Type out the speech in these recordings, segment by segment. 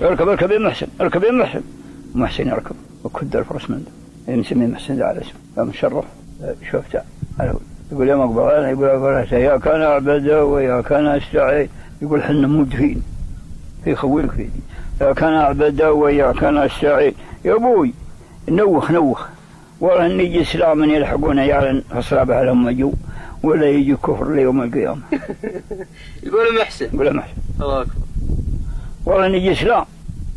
اركب يا محسن، اركب يا محسن. محسن يركب وكد الفرس منه، مسمي محسن ذا على اسمه، فمشرف شفته يقول يا مقبل، أنا يقول يا كان أعبد ويا كان أستعين، يقول حنا مدفين في خوينك فيدي، يا كان أعبد ويا كان أستعين، يا أبوي نوخ والله إن يجي إسلام يلحقون عيالا فصلابها لهم جو ولا يجي كفر ليوم القيامة. يقول محسن، يقول محسن الله أكبر، والله إن يجي إسلام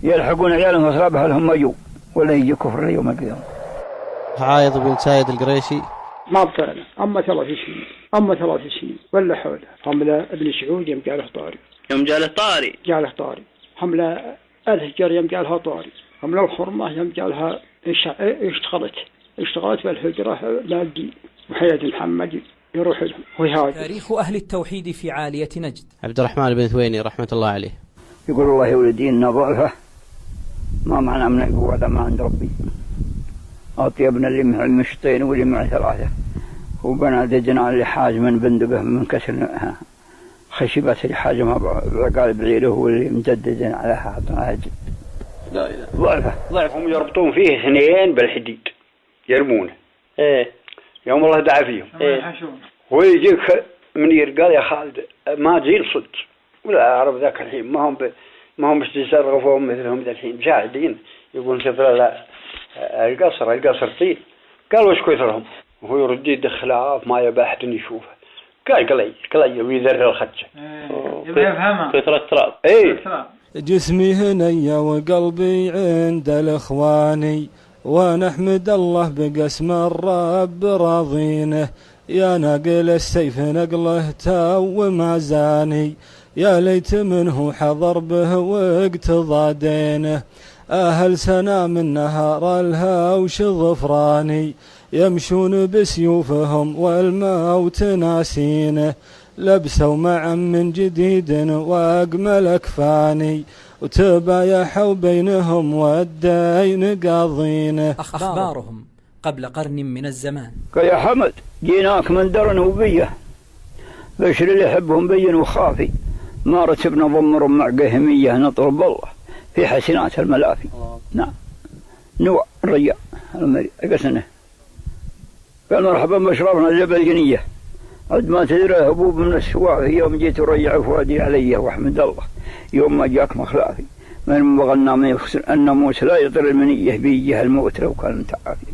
يلحقون عيالا فصلابها لهم جو ولا يجي كفر ليوم القيامة. عايض بن سايد القريشي ما بطلنا أما 3 سنين ولا حوله. حملة ابن سعود يوم جاله طاري، جاله طاري. حملة الهجر يوم جالها طاري. حملة الخرمة يوم جالها اشتغلت بالهجرة للدين وحياة محمد يروح لهم ويهاجر. تاريخ أهل التوحيد في عالية نجد. عبد الرحمن بن ثويني رحمة الله عليه يقول الله يا ولدي إن ضعفه ما معنى من القوة هذا ما عند ربي، أطيبنا اللي مع المشطين واللي مع 3 وبنا دجنا اللي حاجما بندقه من كسر خشبات اللي حاجمها بعقال بعيره واللي مجددا على حاطنا جد. لا إله ضعفهم يربطون فيه 2 بالحديد يرمونه. يوم الله دعا فيهم. ويجيك من يرقال يا خالد ما زين صد ولا أعرف ذاك الحين ما هم يتصرفون مثلهم ذا الحين جاهدين يقول سفر لا القصر طين. قال وش كثرهم وهو يرد يدخل ما يبى أحد يشوفه. قال قلي ويذر الخدشة يبغى يفهمها كثرة التراب. جسمي هنيا وقلبي عند الإخواني ونحمد الله بقسم الرب راضينه. يا ناقل السيف نقله تو مازاني، يا ليت منه حضر به واقتضى دينه. أهل سنا من نهار الهوش ظفراني، يمشون بسيوفهم والموت ناسينه. لبسوا معا من جديد وأجمل أكفاني، وتبايحوا بينهم والدين قاضينه. أخبارهم قبل قرن من الزمان. قال يا حمد جيناك من درن وبيه، بشر اللي يحبهم بين وخافي، ما رتبنا ضمر مع قهمية نطلب الله في حسنات الملافي. نعم نوع الرجاء المريء قسنه. قال مرحبا بشرفنا جبل جنية، عد ما تدري هبوب من السواء، يوم جيت رجع فؤادي علي واحمد الله يوم ما جاك مخلافي. من بغلنا ما يخسر أن موسى لا يطر المنية بيجيها الموت لو كان تعافي،